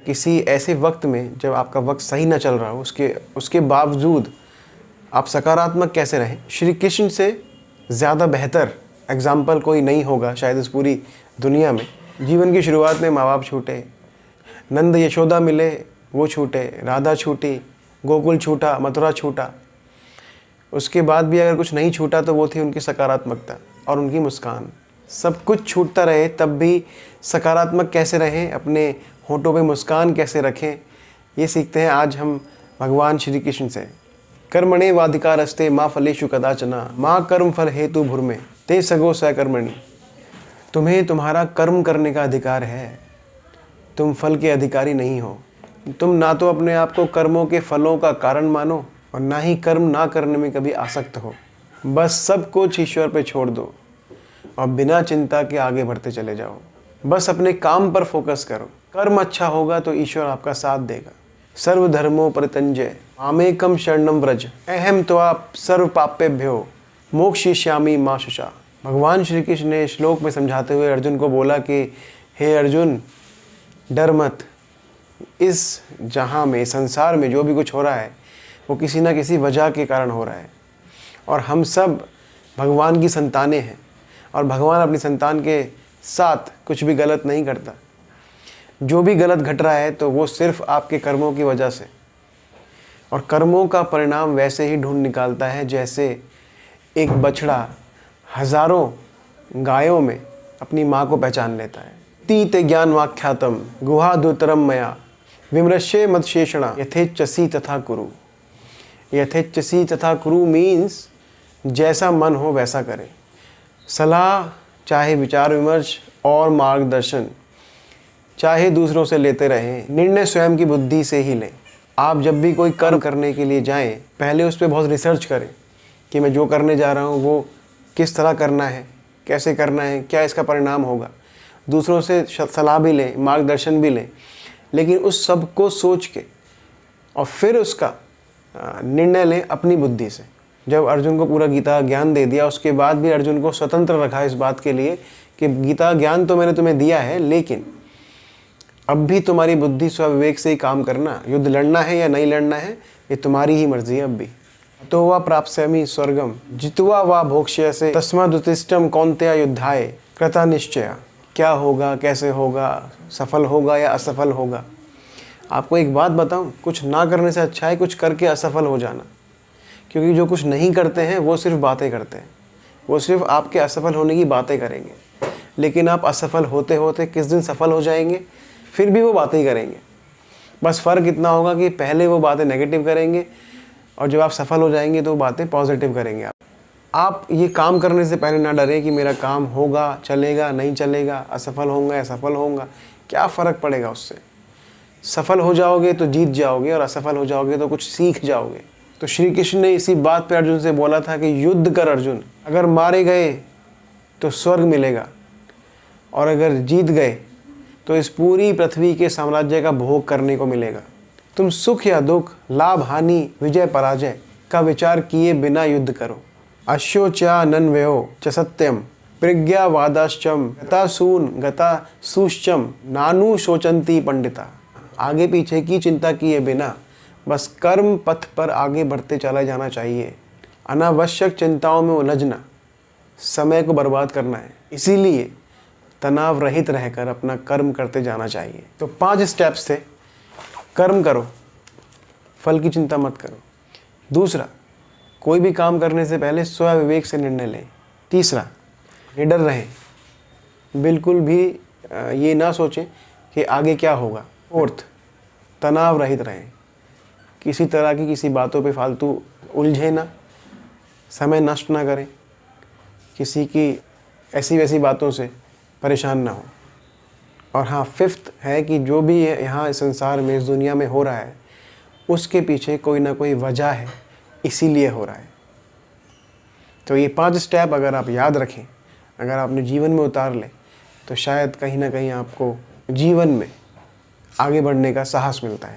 किसी ऐसे वक्त में जब आपका वक्त सही ना चल रहा हो, उसके बावजूद आप सकारात्मक कैसे रहें। श्री कृष्ण से ज़्यादा बेहतर एग्ज़ाम्पल कोई नहीं होगा शायद इस पूरी दुनिया में। जीवन की शुरुआत में माँ बाप छूटे, नंद यशोदा मिले वो छूटे, राधा छूटी, गोकुल छूटा, मथुरा छूटा। उसके बाद भी अगर कुछ नहीं छूटा तो वो थी उनकी सकारात्मकता और उनकी मुस्कान। सब कुछ छूटता रहे तब भी सकारात्मक कैसे रहें, अपने होठों पे मुस्कान कैसे रखें, ये सीखते हैं आज हम भगवान श्री कृष्ण से। कर्मणे वाधिकारस्ते माँ फलेषु कदाचना माँ कर्म फल हेतु भुर्मे ते सगो सकर्मणि। तुम्हें तुम्हारा कर्म करने का अधिकार है, तुम फल के अधिकारी नहीं हो। तुम ना तो अपने आप को कर्मों के फलों का कारण मानो और ना ही कर्म ना करने में कभी आसक्त हो। बस सब कुछ ईश्वर पे छोड़ दो और बिना चिंता के आगे बढ़ते चले जाओ। बस अपने काम पर फोकस करो। कर्म अच्छा होगा तो ईश्वर आपका साथ देगा। सर्वधर्मों परित्यज्य मामेकं शरणं व्रज अहम त्वा सर्व पापेभ्यो मोक्षयिष्यामि मा शुचा। भगवान श्री कृष्ण ने श्लोक में समझाते हुए अर्जुन को बोला कि हे अर्जुन, डर मत। इस जहाँ में, संसार में जो भी कुछ हो रहा है वो किसी ना किसी वजह के कारण हो रहा है और हम सब भगवान की संतानें हैं और भगवान अपनी संतान के साथ कुछ भी गलत नहीं करता। जो भी गलत घट रहा है तो वो सिर्फ आपके कर्मों की वजह से, और कर्मों का परिणाम वैसे ही ढूंढ निकालता है जैसे एक बछड़ा हजारों गायों में अपनी माँ को पहचान लेता है। तीते ज्ञान वाख्यातम गुहा दुतरम मया विमृश्ये मदशेषणा यथेच्छसी तथा कुरु। यथेच्छसी तथा कुरु मीन्स जैसा मन हो वैसा करें। सलाह चाहे विचार विमर्श और मार्गदर्शन चाहे दूसरों से लेते रहें, निर्णय स्वयं की बुद्धि से ही लें। आप जब भी कोई कर्म करने के लिए जाएं, पहले उस पर बहुत रिसर्च करें कि मैं जो करने जा रहा हूँ वो किस तरह करना है, कैसे करना है, क्या इसका परिणाम होगा। दूसरों से सलाह भी लें, मार्गदर्शन भी लें, लेकिन उस सब को सोच के और फिर उसका निर्णय लें अपनी बुद्धि से। जब अर्जुन को पूरा गीता ज्ञान दे दिया, उसके बाद भी अर्जुन को स्वतंत्र रखा इस बात के लिए कि गीता ज्ञान तो मैंने तुम्हें दिया है, लेकिन अब भी तुम्हारी बुद्धि स्वविवेक से ही काम करना। युद्ध लड़ना है या नहीं लड़ना है ये तुम्हारी ही मर्जी है। अब भी तो वा प्राप्स्यामि स्वर्गम जित्वा वा भोक्ष्यसे तस्मादुत्तिष्ठम् कौन्तेय युद्धाय कृता निश्चय। क्या होगा, कैसे होगा, सफल होगा या असफल होगा। आपको एक बात बताऊं, कुछ ना करने से अच्छा है कुछ करके असफल हो जाना, क्योंकि जो कुछ नहीं करते हैं वो सिर्फ बातें करते हैं, वो सिर्फ आपके असफल होने की बातें करेंगे। लेकिन आप असफल होते होते किस दिन सफल हो जाएंगे, फिर भी वो बातें ही करेंगे। बस फ़र्क इतना होगा कि पहले वो बातें नेगेटिव करेंगे और जब आप सफल हो जाएंगे तो वो बातें पॉजिटिव करेंगे। आप ये काम करने से पहले ना डरें कि मेरा काम होगा, चलेगा, नहीं चलेगा, असफल होऊंगा या सफल होऊंगा, क्या फ़र्क पड़ेगा उससे। सफल हो जाओगे तो जीत जाओगे और असफल हो जाओगे तो कुछ सीख जाओगे। तो श्री कृष्ण ने इसी बात पे अर्जुन से बोला था कि युद्ध कर अर्जुन, अगर मारे गए तो स्वर्ग मिलेगा और अगर जीत गए तो इस पूरी पृथ्वी के साम्राज्य का भोग करने को मिलेगा। तुम सुख या दुख, लाभ हानि, विजय पराजय का विचार किए बिना युद्ध करो। अश्योचा नन्वयो च सत्यम प्रज्ञावादाश्चम गतासून गतासूश्चम नानु शोचंती पंडिता। आगे पीछे की चिंता किए बिना बस कर्म पथ पर आगे बढ़ते चला जाना चाहिए। अनावश्यक चिंताओं में उलझना समय को बर्बाद करना है, इसीलिए तनाव रहित रहकर अपना कर्म करते जाना चाहिए। तो 5 स्टेप्स थे। कर्म करो, फल की चिंता मत करो। दूसरा, कोई भी काम करने से पहले स्वविवेक से निर्णय लें। तीसरा, निडर रहें, बिल्कुल भी ये ना सोचें कि आगे क्या होगा। फोर्थ, तनाव रहित रहें, किसी तरह की किसी बातों पे फालतू उलझे ना, समय नष्ट ना करें, किसी की ऐसी वैसी बातों से परेशान ना हो। और हाँ, फिफ्थ है कि जो भी यहाँ इस संसार में, इस दुनिया में हो रहा है, उसके पीछे कोई ना कोई वजह है, इसीलिए हो रहा है। तो ये 5 स्टेप अगर आप याद रखें, अगर आपने जीवन में उतार लें, तो शायद कहीं ना कहीं आपको जीवन में आगे बढ़ने का साहस मिलता है।